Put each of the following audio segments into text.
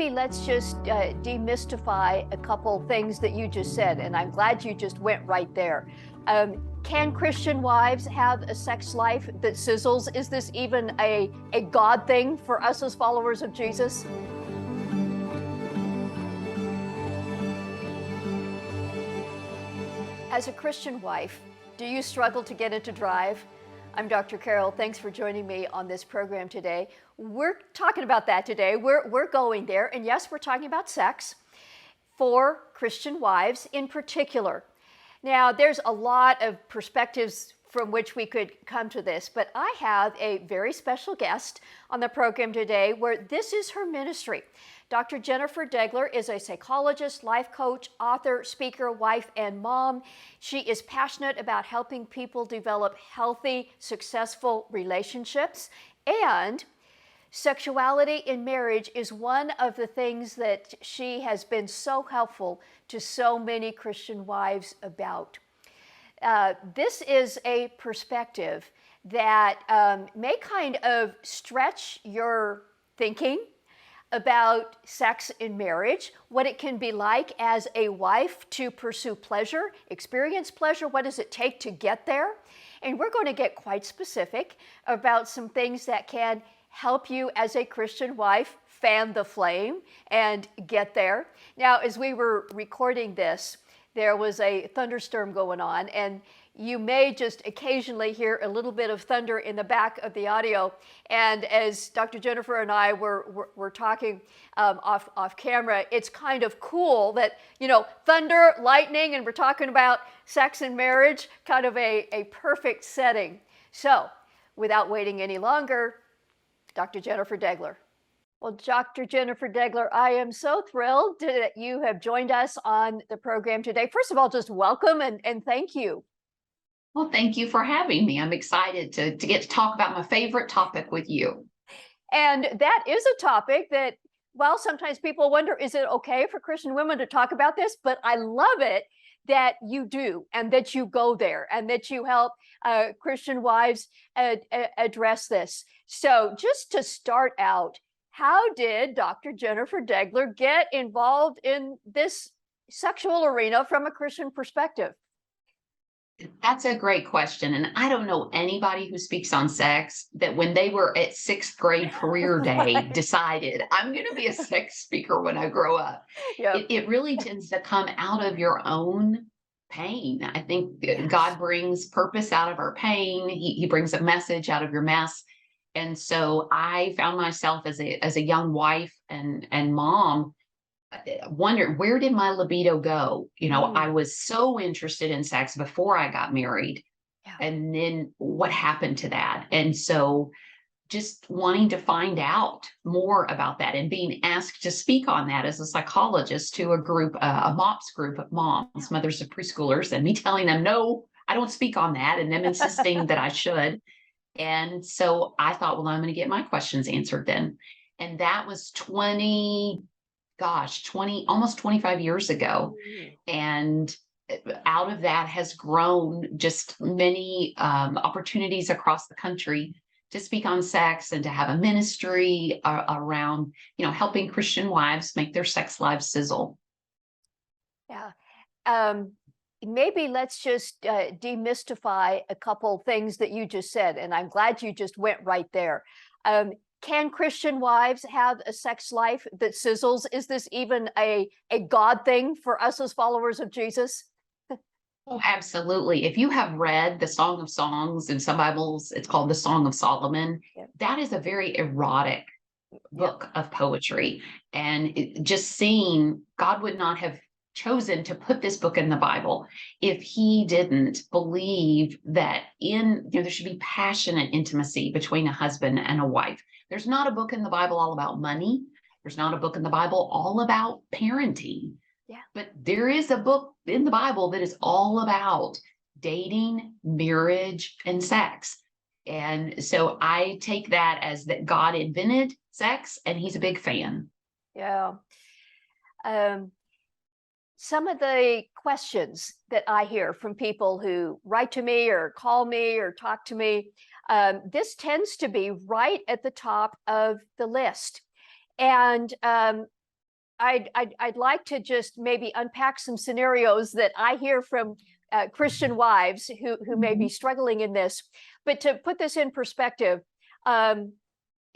maybe let's just demystify a couple things that you just said, and I'm glad you just went right there. Can Christian wives have a sex life that sizzles? Is this even a God thing for us as followers of Jesus? As a Christian wife, do you struggle to get into drive? I'm Dr. Carol. Thanks for joining me on this program today. We're talking about that today. We're going there. And yes, we're talking about sex for Christian wives in particular. Now, there's a lot of perspectives from which we could come to this, but I have a very special guest on the program today where this is her ministry. Dr. Jennifer Degler is a psychologist, life coach, author, speaker, wife, and mom. She is passionate about helping people develop healthy, successful relationships. And sexuality in marriage is one of the things that she has been so helpful to so many Christian wives about. This is a perspective that may kind of stretch your thinking about sex in marriage, what it can be like as a wife to pursue pleasure, experience pleasure, what does it take to get there? And we're going to get quite specific about some things that can help you as a Christian wife fan the flame and get there. Now, as we were recording this, there was a thunderstorm going on, and you may just occasionally hear a little bit of thunder in the back of the audio. And as Dr. Jennifer and I were talking off camera, it's kind of cool that, you know, thunder, lightning, and we're talking about sex and marriage, kind of a perfect setting. So without waiting any longer, Dr. Jennifer Degler. Well, Dr. Jennifer Degler, I am so thrilled that you have joined us on the program today. First of all, just welcome and thank you. Well, thank you for having me. I'm excited to get to talk about my favorite topic with you. And that is a topic that, well, sometimes people wonder, is it okay for Christian women to talk about this? But I love it that you do, and that you go there, and that you help Christian wives address this. So just to start out, how did Dr. Jennifer Degler get involved in this sexual arena from a Christian perspective? That's a great question. And I don't know anybody who speaks on sex that when they were at sixth grade career day Right. decided, I'm going to be a sex speaker when I grow up. Yep. It really tends to come out of your own pain. I think Yes. God brings purpose out of our pain. He brings a message out of your mess. And so I found myself as a young wife and mom wondered, where did my libido go? You know, I was so interested in sex before I got married. Yeah. And then what happened to that? And so just wanting to find out more about that and being asked to speak on that as a psychologist to a group, a MOPS group of moms, mothers of preschoolers, and me telling them, no, I don't speak on that, and them insisting that I should. And so I thought, well, I'm going to get my questions answered then. And that was 20, almost 25 years ago. And out of that has grown just many opportunities across the country to speak on sex and to have a ministry around, you know, helping Christian wives make their sex lives sizzle. Yeah. Maybe let's just demystify a couple things that you just said, and I'm glad you just went right there. Can Christian wives have a sex life that sizzles? Is this even a God thing for us as followers of Jesus? Oh, absolutely. If you have read the Song of Songs in some Bibles, it's called the Song of Solomon. Yep. That is a very erotic book of poetry. And just seeing God would not have chosen to put this book in the Bible if he didn't believe that there should be passionate intimacy between a husband and a wife. There's not a book in the Bible all about money. There's not a book in the Bible all about parenting. Yeah. But there is a book in the Bible that is all about dating, marriage, and sex. And so I take that as that God invented sex and he's a big fan. Yeah. Some of the questions that I hear from people who write to me or call me or talk to me, this tends to be right at the top of the list. And I'd like to just maybe unpack some scenarios that I hear from Christian wives who may be Mhm. struggling in this. But to put this in perspective, um,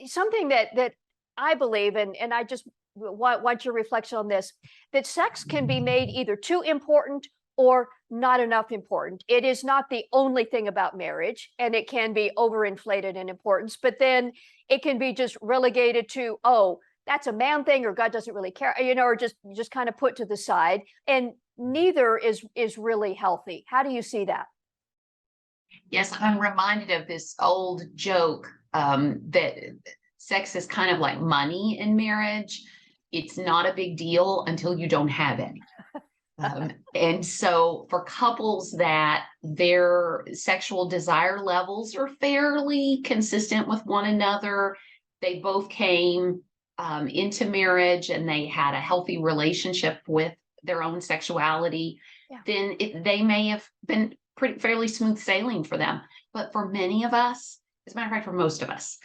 something that I believe, and I just want your reflection on this, that sex can be made either too important or not enough important. It is not the only thing about marriage, and it can be overinflated in importance, but then it can be just relegated to, oh, that's a man thing, or God doesn't really care, or just kind of put to the side. And neither is really healthy. How do you see that? Yes, I'm reminded of this old joke that sex is kind of like money in marriage. It's not a big deal until you don't have any. And so, for couples that their sexual desire levels are fairly consistent with one another, they both came into marriage and they had a healthy relationship with their own sexuality, Yeah. then they may have been pretty fairly smooth sailing for them. But for many of us, as a matter of fact, for most of us,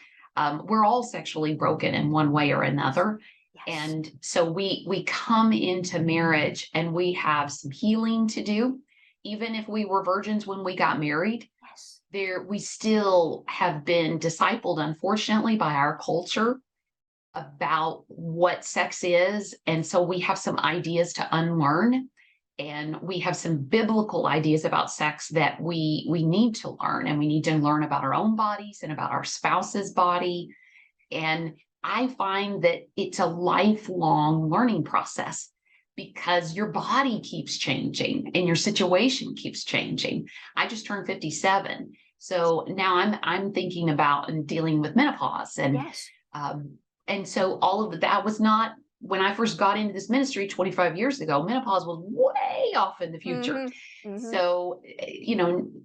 we're all sexually broken in one way or another. Yes. And so we come into marriage and we have some healing to do. Even if we were virgins when we got married, Yes. there we still have been discipled, unfortunately, by our culture about what sex is. And so we have some ideas to unlearn. And we have some biblical ideas about sex that we need to learn. And we need to learn about our own bodies and about our spouse's body. And I find that it's a lifelong learning process because your body keeps changing and your situation keeps changing. I just turned 57. So now I'm thinking about and dealing with menopause. Yes. Um, and so all of that was not when I first got into this ministry 25 years ago, menopause was way off in the future. Mm-hmm. Mm-hmm. So,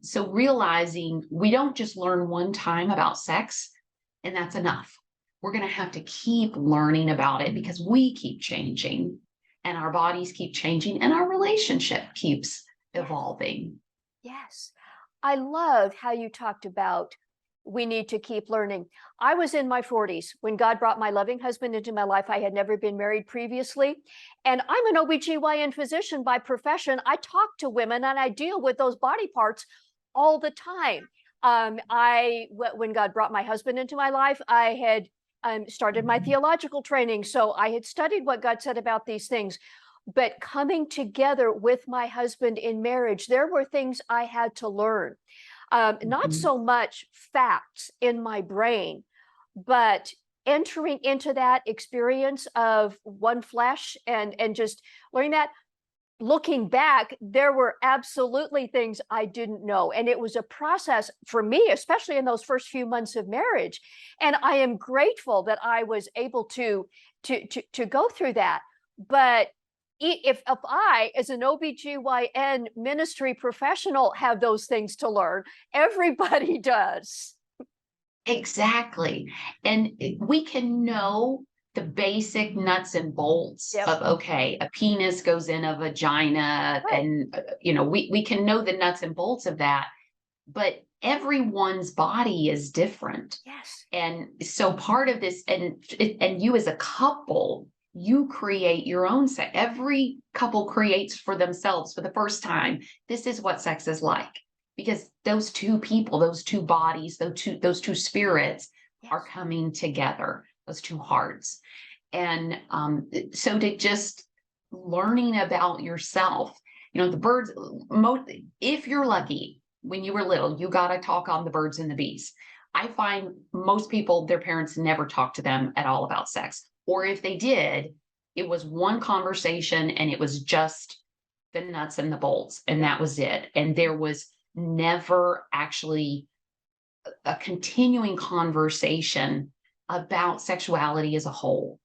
so realizing we don't just learn one time about sex and that's enough. We're going to have to keep learning about it because we keep changing and our bodies keep changing and our relationship keeps Yes. evolving. Yes. I love how you talked about we need to keep learning. I was in my 40s when God brought my loving husband into my life. I had never been married previously. And I'm an OBGYN physician by profession. I talk to women and I deal with those body parts all the time. When God brought my husband into my life, I had started my theological training. So I had studied what God said about these things. But coming together with my husband in marriage, there were things I had to learn. Not Mhm. so much facts in my brain, but entering into that experience of one flesh and just learning that. Looking back, there were absolutely things I didn't know. And it was a process for me, especially in those first few months of marriage. And I am grateful that I was able to go through that. But if I, as an OBGYN ministry professional, have those things to learn, everybody does. Exactly. And we can know the basic nuts and bolts Yep. of, okay, a penis goes in a vagina, Right. and we can know the nuts and bolts of that, but everyone's body is different. Yes. And so part of this, and you as a couple, you create your own sex. Every couple creates for themselves for the first time. This is what sex is like because those two people, those two bodies, those two spirits are Yes. coming together. Those two hearts, and so to just learning about yourself. The birds. If you're lucky, when you were little, you got to talk on the birds and the bees. I find most people, their parents never talked to them at all about sex. Or if they did, it was one conversation and it was just the nuts and the bolts, and Yeah. that was it. And there was never actually a continuing conversation about sexuality as a whole.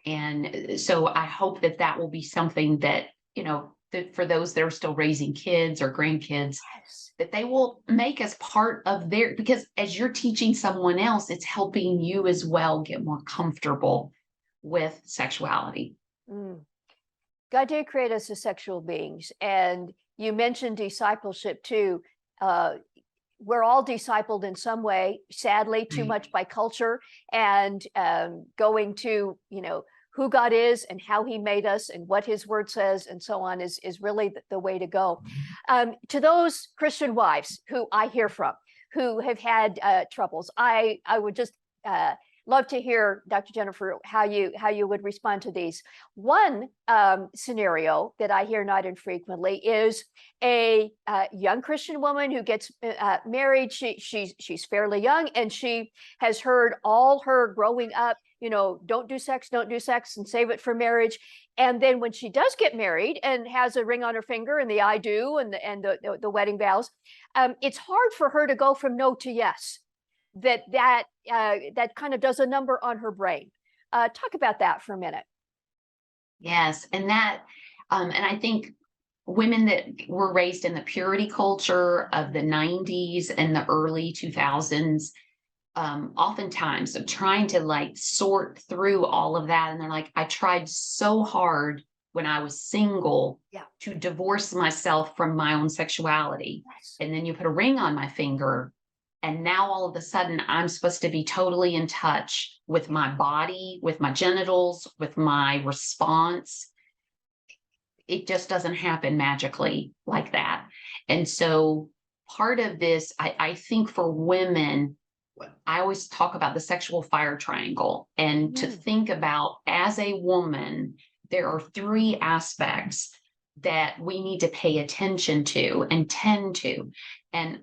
And so I hope that that will be something that, that for those that are still raising kids or grandkids, Yes. that they will make as part of their, because as you're teaching someone else, it's helping you as well get more comfortable with sexuality. Mm. God did create us as sexual beings. And you mentioned discipleship too. Uh, we're all discipled in some way, sadly, too Right. much by culture and going to, who God is and how he made us and what his word says and so on is really the way to go. To those Christian wives who I hear from, who have had troubles, I would just love to hear, Dr. Jennifer, how you would respond to these. One scenario that I hear not infrequently is a young Christian woman who gets married. She's fairly young, and she has heard all her growing up, don't do sex, and save it for marriage. And then when she does get married and has a ring on her finger and the I do and the wedding vows, it's hard for her to go from no to yes. That kind of does a number on her brain. Talk about that for a minute. Yes, and I think women that were raised in the purity culture of the 90s and the early 2000s, oftentimes are trying to like sort through all of that. And they're like, I tried so hard when I was single to divorce myself from my own sexuality. Yes. And then you put a ring on my finger. And now all of a sudden, I'm supposed to be totally in touch with my body, with my genitals, with my response. It just doesn't happen magically like that. And so part of this, I think for women, I always talk about the sexual fire triangle, and to think about as a woman, there are three aspects that we need to pay attention to and tend to. And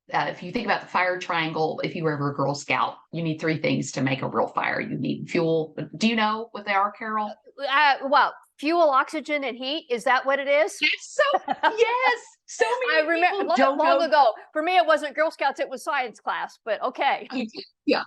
if you think about the fire triangle, if you were ever a Girl Scout, you need three things to make a real fire. You need fuel. Do you know what they are, Carol? Well, fuel, oxygen, and heat. Is that what it is? Yes. Yes. So many I remember people don't long know. ago. For me, it wasn't Girl Scouts; it was science class. But okay. Yeah.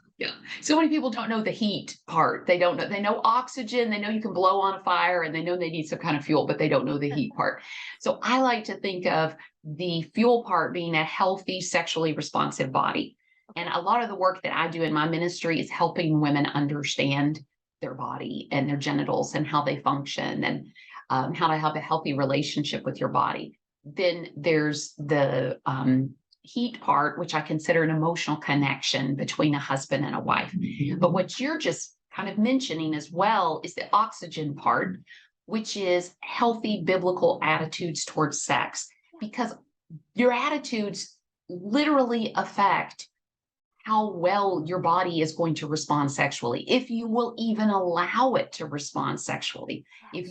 So many people don't know the heat part. They don't know. They know oxygen. They know you can blow on a fire, and they know they need some kind of fuel, but they don't know the heat part. So I like to think of the fuel part being a healthy, sexually responsive body. And a lot of the work that I do in my ministry is helping women understand their body and their genitals and how they function, and how to have a healthy relationship with your body. Then there's the heat part, which I consider an emotional connection between a husband and a wife. But what you're just kind of mentioning as well is the oxygen part, which is healthy biblical attitudes towards sex, because your attitudes literally affect how well your body is going to respond sexually, if you will even allow it to respond sexually. If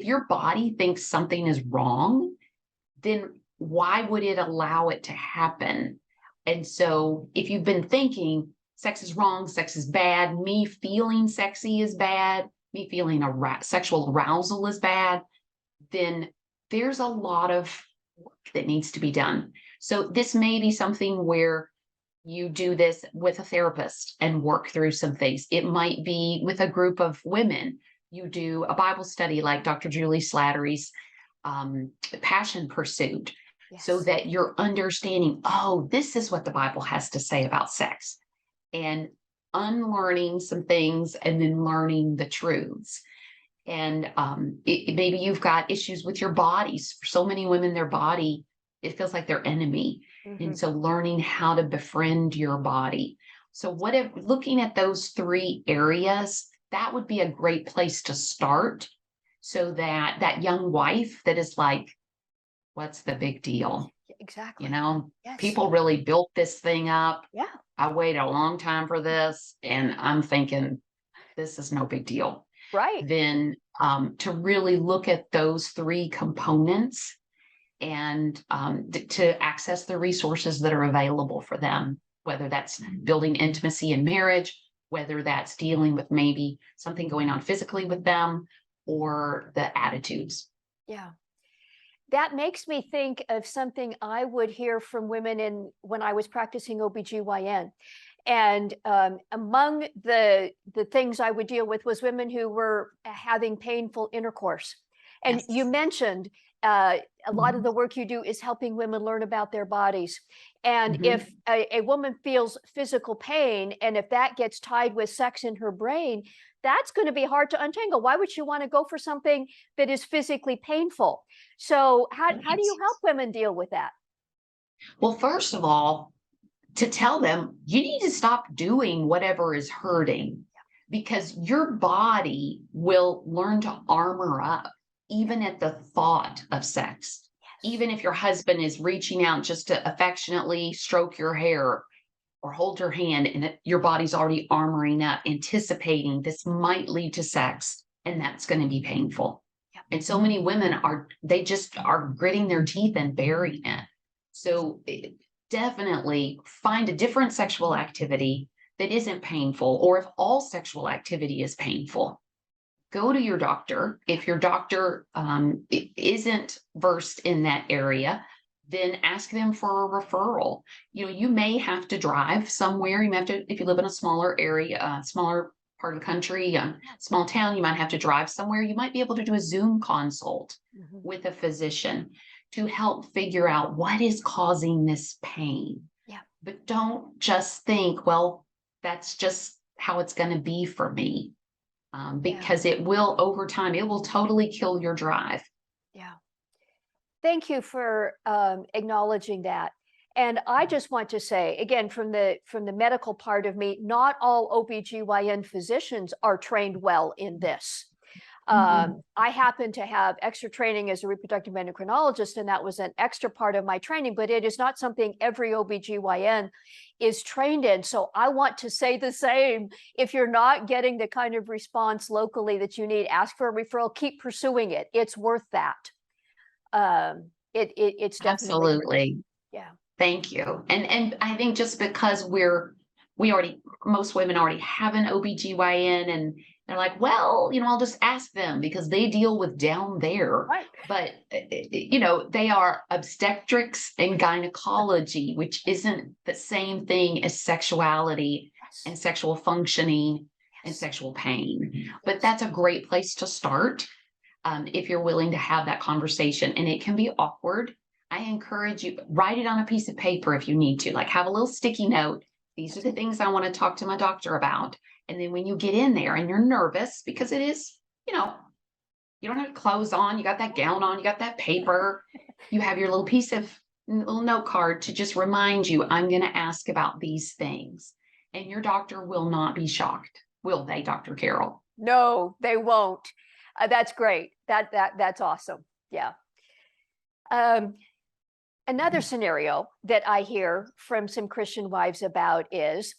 your body thinks something is wrong, then why would it allow it to happen? And so if you've been thinking sex is wrong, sex is bad, me feeling sexy is bad, me feeling sexual arousal is bad, then there's a lot of work that needs to be done. So this may be something where you do this with a therapist and work through some things. It might be with a group of women. You do a Bible study like Dr. Julie Slattery's Passion Pursuit, so that you're understanding, oh, this is what the Bible has to say about sex, and unlearning some things and then learning the truths. And maybe you've got issues with your bodies. For so many women, their body, it feels like their enemy. And so learning how to befriend your body. So looking at those three areas, that would be a great place to start, so that that young wife that is like, what's the big deal? Exactly. People really built this thing up. Yeah. I waited a long time for this, and I'm thinking this is no big deal. Right. Then to really look at those three components, and to access the resources that are available for them, whether that's building intimacy in marriage, whether that's dealing with maybe something going on physically with them, or the attitudes. Yeah. That makes me think of something I would hear from women when I was practicing OBGYN. And among the things I would deal with was women who were having painful intercourse. And you mentioned a lot of the work you do is helping women learn about their bodies. And if a woman feels physical pain, and if that gets tied with sex in her brain, that's going to be hard to untangle. Why would she want to go for something that is physically painful? So how do you help women deal with that? Well, first of all, to tell them you need to stop doing whatever is hurting. because your body will learn to armor up even at the thought of sex. Yes. Even if your husband is reaching out just to affectionately stroke your hair or hold your hand, and your body's already armoring up, anticipating this might lead to sex, and that's going to be painful. Yep. And so many women they just are gritting their teeth and burying it. So definitely find a different sexual activity that isn't painful, or if all sexual activity is painful, go to your doctor. If your doctor isn't versed in that area, then ask them for a referral. You may have to drive somewhere. You may have to, if you live in a smaller area, smaller part of the country, small town, you might have to drive somewhere. You might be able to do a Zoom consult with a physician to help figure out what is causing this pain. Yeah. But don't just think, well, that's just how it's going to be for me. Because it will, over time, it will totally kill your drive. Yeah. Thank you for acknowledging that. And I just want to say, again, from the medical part of me, not all OBGYN physicians are trained well in this. I happen to have extra training as a reproductive endocrinologist, and that was an extra part of my training, but it is not something every OBGYN is trained in. So I want to say the same. If you're not getting the kind of response locally that you need, ask for a referral, keep pursuing it. It's worth that. It's definitely Absolutely. Yeah. Thank you. And I think just because most women already have an OBGYN, and they're like, well, I'll just ask them because they deal with down there. Right. But, they are obstetrics and gynecology, which isn't the same thing as sexuality and sexual functioning and sexual pain. But that's a great place to start if you're willing to have that conversation. And it can be awkward. I encourage you, write it on a piece of paper if you need to, like have a little sticky note. These are the things I want to talk to my doctor about. And then when you get in there and you're nervous, because it is, you don't have clothes on, you got that gown on, you got that paper, you have your little note card to just remind you, I'm going to ask about these things. And your doctor will not be shocked, will they, Dr. Carol? No, they won't. That's great. That's awesome. Yeah. Another scenario that I hear from some Christian wives about is,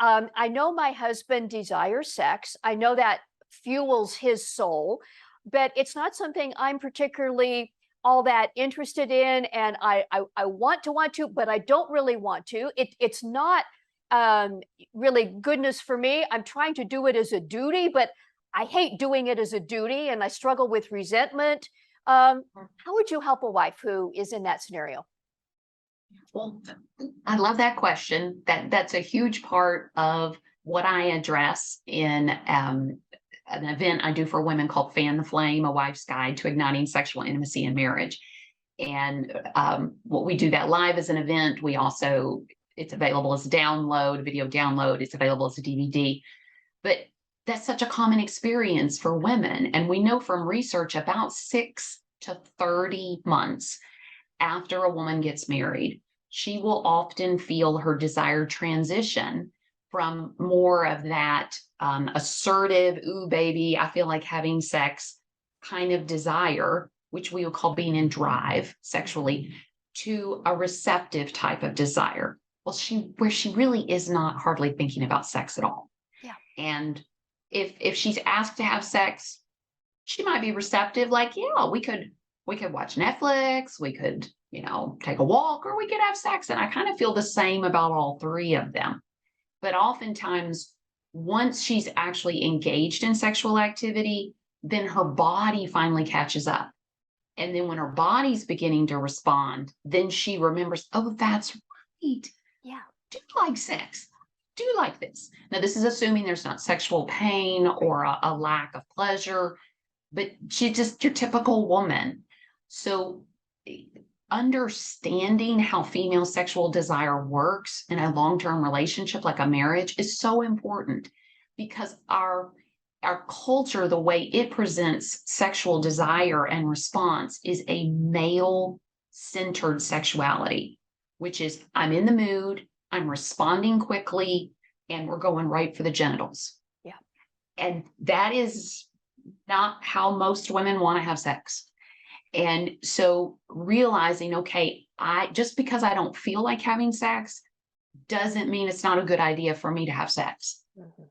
I know my husband desires sex. I know that fuels his soul, but it's not something I'm particularly all that interested in. And I want to, but I don't really want to. It's not really goodness for me. I'm trying to do it as a duty, but I hate doing it as a duty, and I struggle with resentment. How would you help a wife who is in that scenario? Well, I love that question. That's a huge part of what I address in an event I do for women called Fan the Flame, a wife's guide to igniting sexual intimacy in marriage. And what we do that live as an event. It's available as a download, video download. It's available as a DVD. But that's such a common experience for women. And we know from research about 6 to 30 months after a woman gets married, she will often feel her desire transition from more of that assertive, ooh, baby, I feel like having sex kind of desire, which we would call being in drive sexually, to a receptive type of desire. Well, where she really is not hardly thinking about sex at all. Yeah. And if she's asked to have sex, she might be receptive, like, yeah, we could watch Netflix, we could, take a walk, or we could have sex. And I kind of feel the same about all three of them. But oftentimes, once she's actually engaged in sexual activity, then her body finally catches up. And then when her body's beginning to respond, then she remembers, oh, that's right. Yeah. Do you like sex? Do you like this? Now, this is assuming there's not sexual pain or a lack of pleasure, but she's just your typical woman. So understanding how female sexual desire works in a long-term relationship like a marriage is so important, because our culture, the way it presents sexual desire and response, is a male-centered sexuality, which is I'm in the mood, I'm responding quickly, and we're going right for the genitals. Yeah. And that is not how most women want to have sex. And so realizing, okay, just because I don't feel like having sex doesn't mean it's not a good idea for me to have sex. Mhm.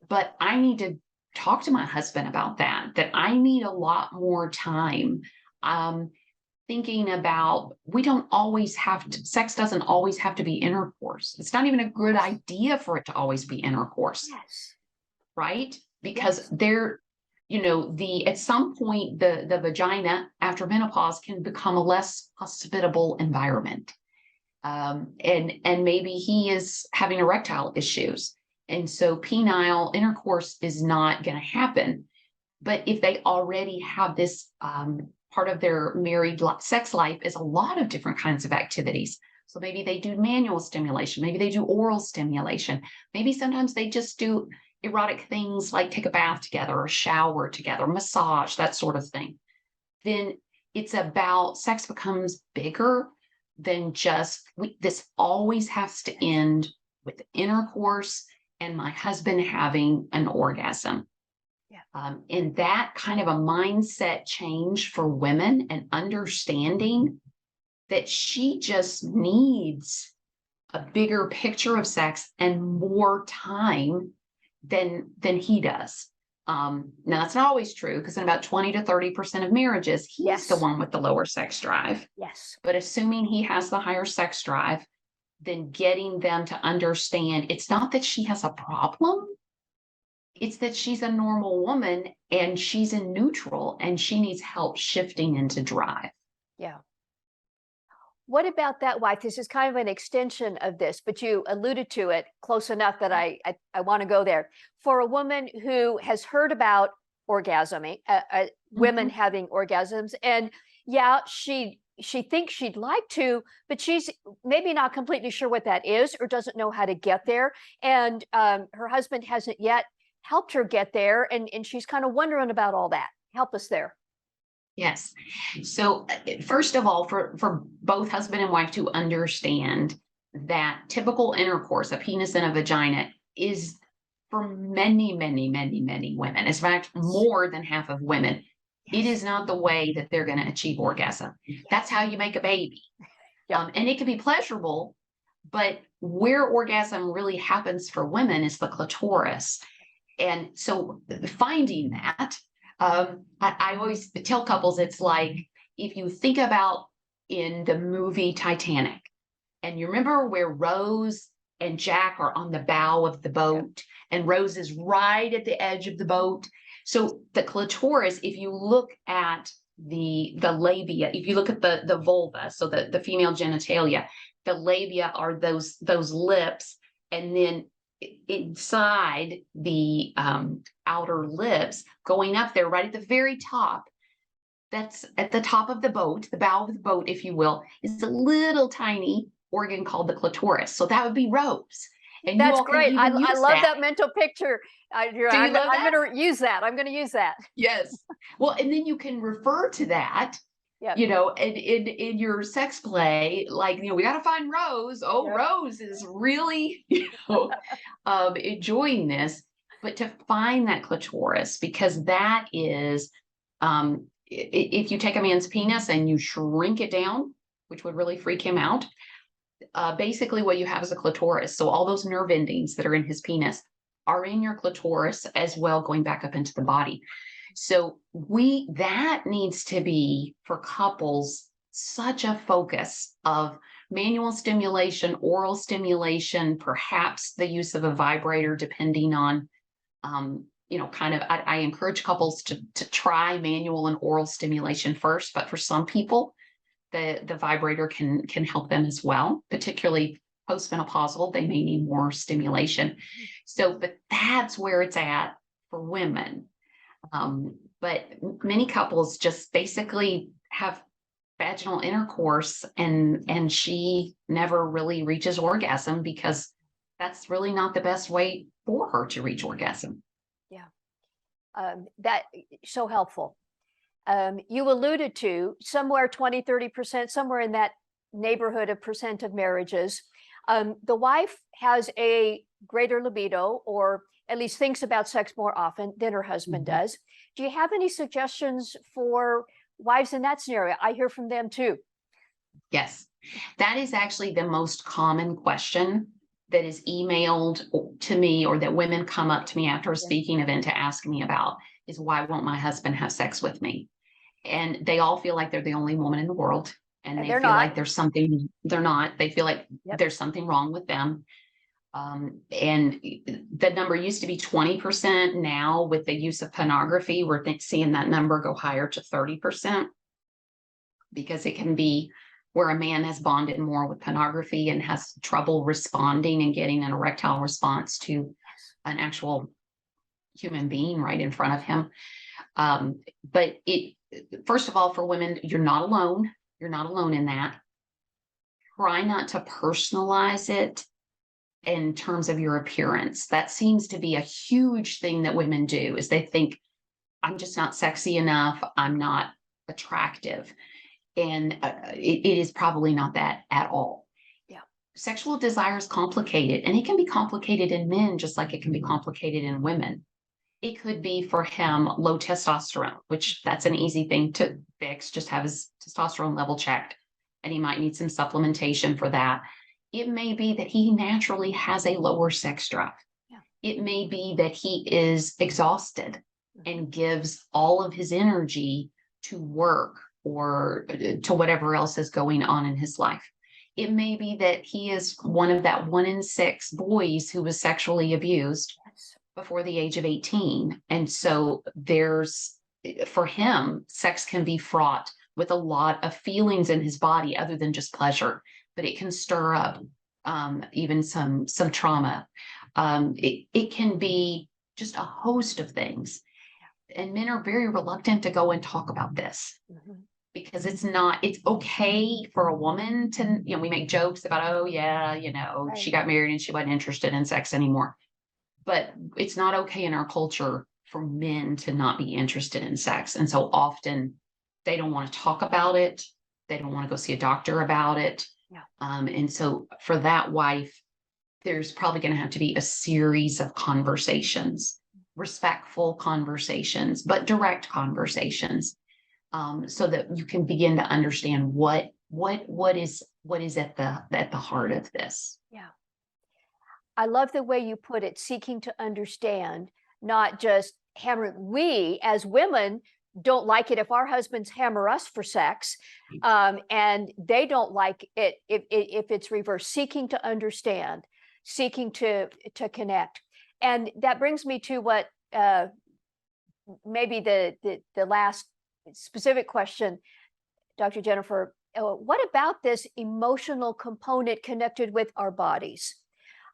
But I need to talk to my husband about that I need a lot more time. Um, Thinking about, we don't always have to, sex doesn't always have to be intercourse. It's not even a good idea for it to always be intercourse, Yes. right? Because Yes. at some point the vagina after menopause can become a less hospitable environment. And maybe he is having erectile issues. And so penile intercourse is not going to happen. But if they already have this, part of their married sex life is a lot of different kinds of activities. So maybe they do manual stimulation, maybe they do oral stimulation, maybe sometimes they just do erotic things like take a bath together or shower together, massage, that sort of thing. Then it's about, sex becomes bigger than just, this always has to end with intercourse and my husband having an orgasm. Yeah. And that kind of a mindset change for women and understanding that she just needs a bigger picture of sex and more time than he does. Now that's not always true, because in about 20 to 30% of marriages, he's the Yes. one with the lower sex drive. Yes. But assuming he has the higher sex drive, then getting them to understand it's not that she has a problem, it's that she's a normal woman and she's in neutral and she needs help shifting into drive. Yeah. What about that wife? This is kind of an extension of this, but you alluded to it close enough that I want to go there. For a woman who has heard about orgasming, women Mhm. having orgasms, and yeah, she thinks she'd like to, but she's maybe not completely sure what that is or doesn't know how to get there, and her husband hasn't yet helped her get there, and she's kind of wondering about all that. Help us there. Yes. So, first of all, for both husband and wife to understand that typical intercourse, a penis and a vagina, is for many, many, many, many women. In fact, more than half of women. It Yes. is not the way that they're going to achieve orgasm. That's Yes. how you make a baby. Yep. And it can be pleasurable, but where orgasm really happens for women is the clitoris. And so finding that, I always tell couples, it's like if you think about in the movie Titanic, and you remember where Rose and Jack are on the bow of the boat, and Rose is right at the edge of the boat. So the clitoris, if you look at the labia, if you look at the vulva, so the female genitalia, the labia are those lips, and then inside the outer lips, going up there right at the very top, that's at the top of the boat, the bow of the boat, if you will, is a little tiny organ called the clitoris. So that would be Rose. And you That's all can great. even I use love that. that mental picture. Do you love I'm that? going to use that. I'm going to use that. Yes. Well, and then you can refer to that, Yep. and in your sex play, like, we got to find Rose. Oh, Yep. Rose is really, enjoying this. But to find that clitoris, because that is, if you take a man's penis and you shrink it down, which would really freak him out, basically what you have is a clitoris. So all those nerve endings that are in his penis are in your clitoris as well, going back up into the body. So that needs to be for couples such a focus of manual stimulation, oral stimulation, perhaps the use of a vibrator, depending on, kind of, I encourage couples to try manual and oral stimulation first, but for some people, the vibrator can help them as well, particularly postmenopausal. They may need more stimulation. So, but that's where it's at for women. But many couples just basically have vaginal intercourse, and she never really reaches orgasm because that's really not the best way for her to reach orgasm. Yeah. That so helpful. You alluded to somewhere 20, 30%, somewhere in that neighborhood of percent of marriages. The wife has a greater libido, or at least thinks about sex more often than her husband Mhm. does. Do you have any suggestions for wives in that scenario? I hear from them too. Yes, that is actually the most common question that is emailed to me, or that women come up to me after a Yeah. speaking event to ask me about, is why won't my husband have sex with me? And they all feel like they're the only woman in the world, and And they they're feel not. like there's something, they're not, they feel like Yep. there's something wrong with them. And the number used to be 20%. Now, with the use of pornography, we're seeing that number go higher to 30%, because it can be where a man has bonded more with pornography and has trouble responding and getting an erectile response to an actual human being right in front of him. But it, first of all, for women, you're not alone. You're not alone in that. Try not to personalize it in terms of your appearance. That seems to be a huge thing that women do, is they think, I'm just not sexy enough, I'm not attractive. And it is probably not that at all. Yeah. Sexual desire is complicated, and it can be complicated in men just like it can be complicated in women. It could be for him low testosterone, which that's an easy thing to fix. Just have his testosterone level checked, and he might need some supplementation for that. It may be that he naturally has a lower sex drive. Yeah. It may be that he is exhausted and gives all of his energy to work or to whatever else is going on in his life. It may be that he is one of that 1 in 6 boys who was sexually abused Yes. before the age of 18. And so there's, for him, sex can be fraught with a lot of feelings in his body other than just pleasure, but it can stir up even some trauma. It can be just a host of things. And men are very reluctant to go and talk about this, Mhm. because it's okay for a woman to, we make jokes about, oh yeah, she Right. got married and she wasn't interested in sex anymore. But it's not okay in our culture for men to not be interested in sex. And so often they don't want to talk about it. They don't want to go see a doctor about it. Yeah. And so for that wife, there's probably going to have to be a series of conversations, respectful conversations, but direct conversations, so that you can begin to understand what is at the heart of this. Yeah. I love the way you put it, seeking to understand, not just hammer. We as women don't like it if our husbands hammer us for sex, and they don't like it if it's reverse. Seeking to understand, seeking to connect, and that brings me to what maybe the last specific question, Dr. Jennifer. What about this emotional component connected with our bodies?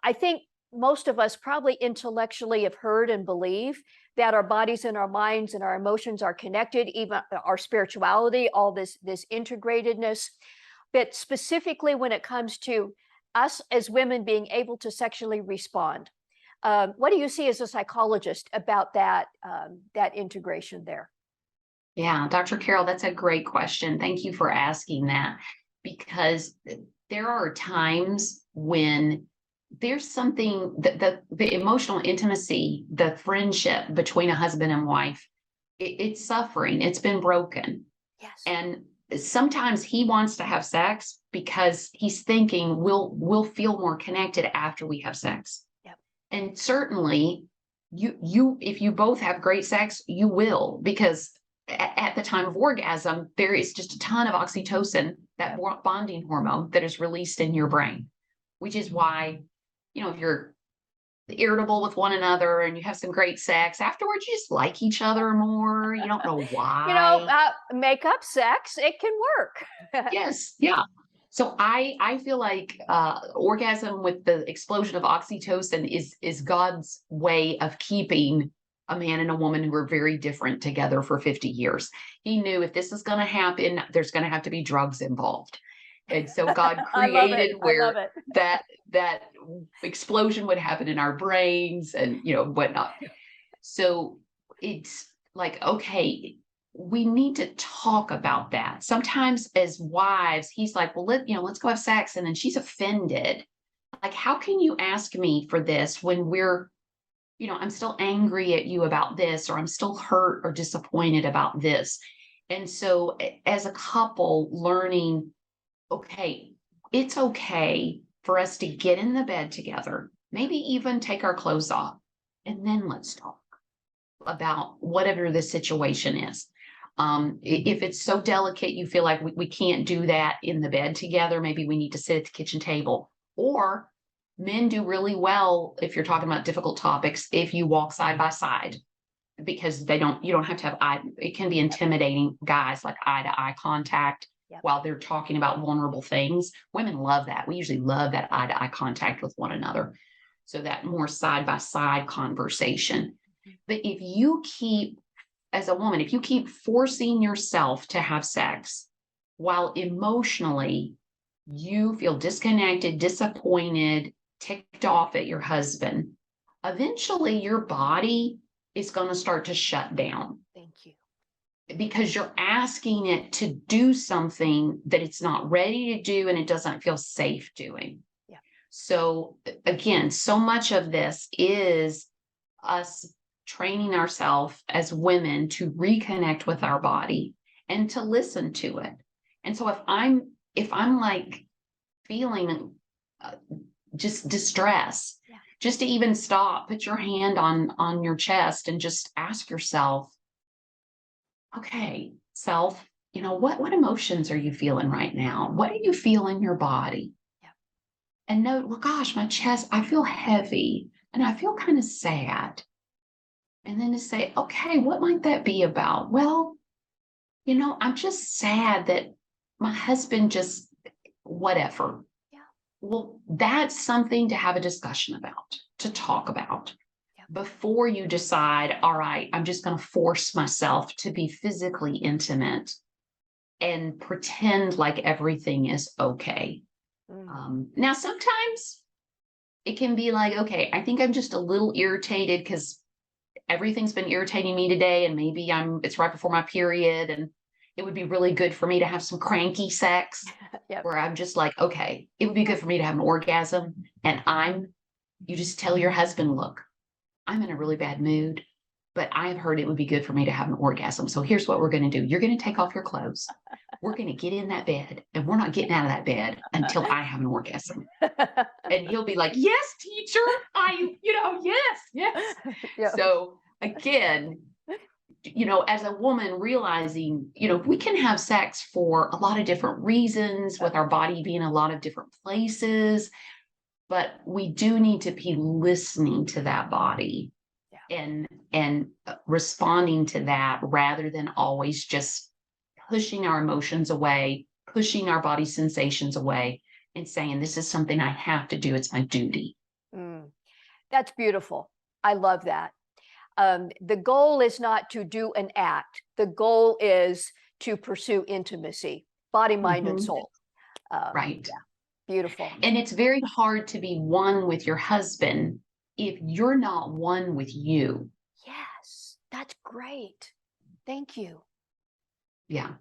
I think most of us probably intellectually have heard and believe that our bodies and our minds and our emotions are connected, even our spirituality, all this integratedness. But specifically when it comes to us as women being able to sexually respond, what do you see as a psychologist about that integration there? Yeah, Dr. Carroll, that's a great question. Thank you for asking that, because there are times when there's something that the emotional intimacy, the friendship between a husband and wife, it's suffering. It's been broken. Yes. And sometimes he wants to have sex because he's thinking we'll feel more connected after we have sex. Yep. And certainly you if you both have great sex, you will, because at the time of orgasm, there is just a ton of oxytocin, that bonding hormone that is released in your brain, which is why, if you're irritable with one another and you have some great sex, afterwards you just like each other more. You don't know why. Make up sex, it can work. Yes, yeah. So I feel like orgasm with the explosion of oxytocin is God's way of keeping a man and a woman who are very different together for 50 years. He knew if this is going to happen, there's going to have to be drugs involved. And so God I love it. created I love where it. that explosion would happen in our brains and whatnot. So it's like, okay, we need to talk about that. Sometimes as wives, he's like, well, let's go have sex. And then she's offended. Like, how can you ask me for this when we're I'm still angry at you about this, or I'm still hurt or disappointed about this. And so, as a couple, learning, okay, it's okay for us to get in the bed together, maybe even take our clothes off, and then let's talk about whatever the situation is. If it's so delicate, you feel like we can't do that in the bed together, maybe we need to sit at the kitchen table. Or men do really well, if you're talking about difficult topics, if you walk side by side, because you don't have to have it can be intimidating, guys, like eye to eye contact Yep. while they're talking about vulnerable things. Women love that. We usually love that eye to eye contact with one another. So that more side by side conversation. But if you keep, as a woman, if you keep forcing yourself to have sex while emotionally you feel disconnected, disappointed, ticked off at your husband, eventually your body is going to start to shut down. Thank you. Because you're asking it to do something that it's not ready to do and it doesn't feel safe doing. Yeah. So again, so much of this is us training ourselves as women to reconnect with our body and to listen to it. And so if I'm like feeling just distress, yeah. just to even stop, put your hand on your chest and just ask yourself, okay, self, what emotions are you feeling right now? What do you feel in your body? Yeah. And note, well, gosh, my chest, I feel heavy and I feel kind of sad. And then to say, okay, what might that be about? Well, I'm just sad that my husband just whatever. Yeah. Well, that's something to have a discussion about, to talk about before you decide, all right, I'm just going to force myself to be physically intimate and pretend like everything is okay. Now, sometimes it can be like, okay, I think I'm just a little irritated because everything's been irritating me today, and maybe it's right before my period, and it would be really good for me to have some cranky sex where I'm just like, okay, it would be good for me to have an orgasm. And you just tell your husband, look, I'm in a really bad mood, but I have heard it would be good for me to have an orgasm. So here's what we're going to do. You're going to take off your clothes. We're going to get in that bed, and we're not getting out of that bed until I have an orgasm. And he'll be like, yes, teacher. Yes. Yeah. So again, as a woman realizing, we can have sex for a lot of different reasons, with our body being a lot of different places, but we do need to be listening to that body and responding to that, rather than always just pushing our emotions away, pushing our body sensations away, and saying, this is something I have to do. It's my duty. That's beautiful. I love that. The goal is not to do an act. The goal is to pursue intimacy, body, mind, and soul. Right. Yeah. Beautiful. And it's very hard to be one with your husband if you're not one with you. Yes, that's great. Thank you. Yeah.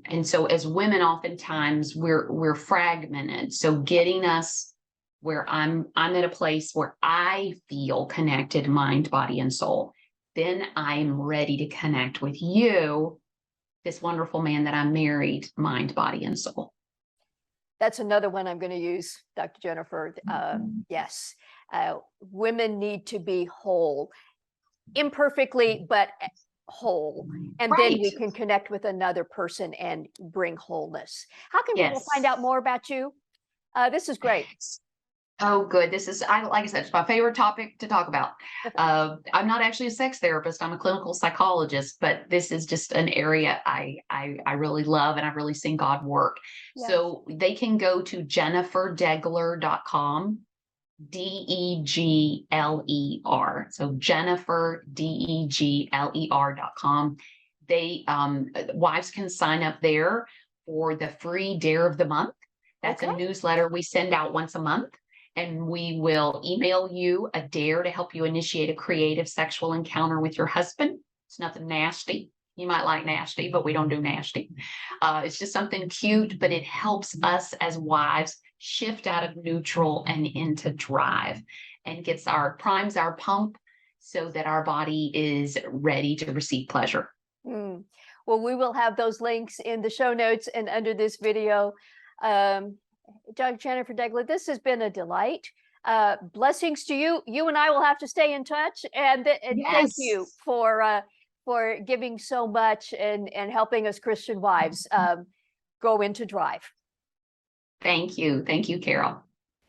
And so as women, oftentimes we're fragmented. So getting us where I'm at a place where I feel connected, mind, body, and soul, then I'm ready to connect with you, this wonderful man that I'm married, mind, body, and soul. That's another one I'm going to use, Dr. Jennifer. Yes, women need to be whole, imperfectly, but whole. And then we can connect with another person and bring wholeness. How can people find out more about you? This is great. Oh, good. This is, like I said, it's my favorite topic to talk about. I'm not actually a sex therapist. I'm a clinical psychologist, but this is just an area I really love, and I've really seen God work. Yes. So they can go to jenniferdegler.com, Degler. So jenniferdegler.com. Wives can sign up there for the free Dare of the Month. That's a newsletter we send out once a month. And we will email you a dare to help you initiate a creative sexual encounter with your husband. It's nothing nasty. You might like nasty, but we don't do nasty. It's just something cute, but it helps us as wives shift out of neutral and into drive, and primes our pump so that our body is ready to receive pleasure. Mm. Well, we will have those links in the show notes and under this video. Um, Dr. Jennifer Degler, this has been a delight. Blessings to you. You and I will have to stay in touch. And thank you Yes. for giving so much and helping us Christian wives go into drive. Thank you. Thank you, Carol.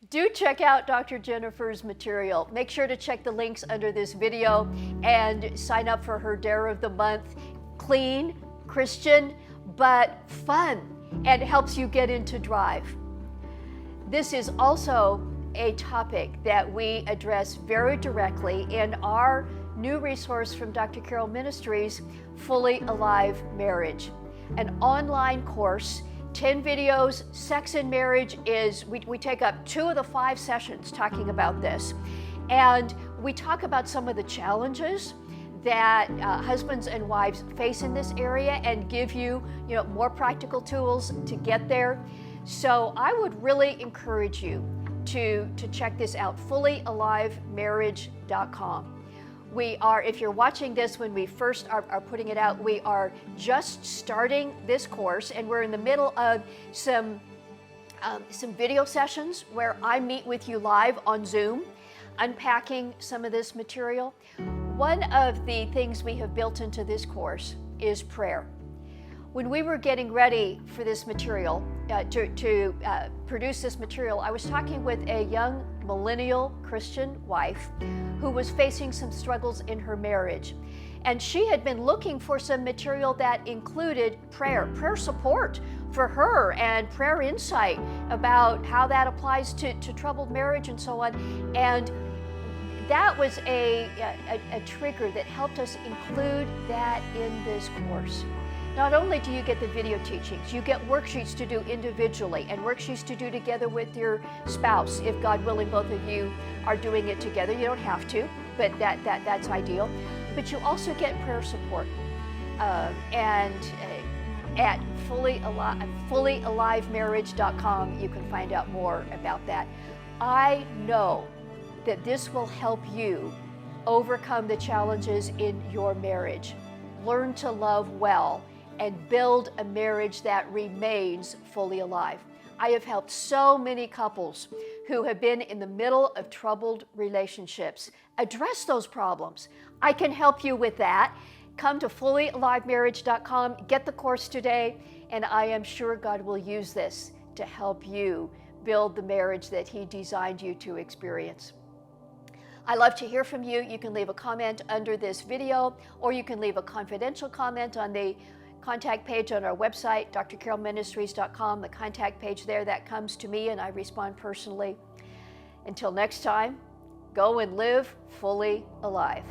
Do check out Dr. Jennifer's material. Make sure to check the links under this video and sign up for her Dare of the Month. Clean, Christian, but fun, and helps you get into drive. This is also a topic that we address very directly in our new resource from Dr. Carol Ministries, Fully Alive Marriage, an online course, 10 videos. Sex and marriage is, we take up 2 of the 5 sessions talking about this. And we talk about some of the challenges that husbands and wives face in this area and give you, more practical tools to get there. So I would really encourage you to check this out, fullyalivemarriage.com. We are, if you're watching this when we first are putting it out, we are just starting this course, and we're in the middle of some video sessions where I meet with you live on Zoom, unpacking some of this material. One of the things we have built into this course is prayer. When we were getting ready for this material, to produce this material, I was talking with a young millennial Christian wife who was facing some struggles in her marriage. And she had been looking for some material that included prayer support for her, and prayer insight about how that applies to troubled marriage and so on. And that was a trigger that helped us include that in this course. Not only do you get the video teachings, you get worksheets to do individually and worksheets to do together with your spouse. If God willing, both of you are doing it together. You don't have to, but that's ideal. But you also get prayer support. And at fullyalivemarriage.com, you can find out more about that. I know that this will help you overcome the challenges in your marriage, learn to love well, and build a marriage that remains fully alive. I have helped so many couples who have been in the middle of troubled relationships address those problems. I can help you with that. Come to fullyalivemarriage.com, get the course today, and I am sure God will use this to help you build the marriage that He designed you to experience. I love to hear from you. You can leave a comment under this video, or you can leave a confidential comment on the contact page on our website, drcarolministries.com, the contact page there. That comes to me and I respond personally. Until next time, go and live fully alive.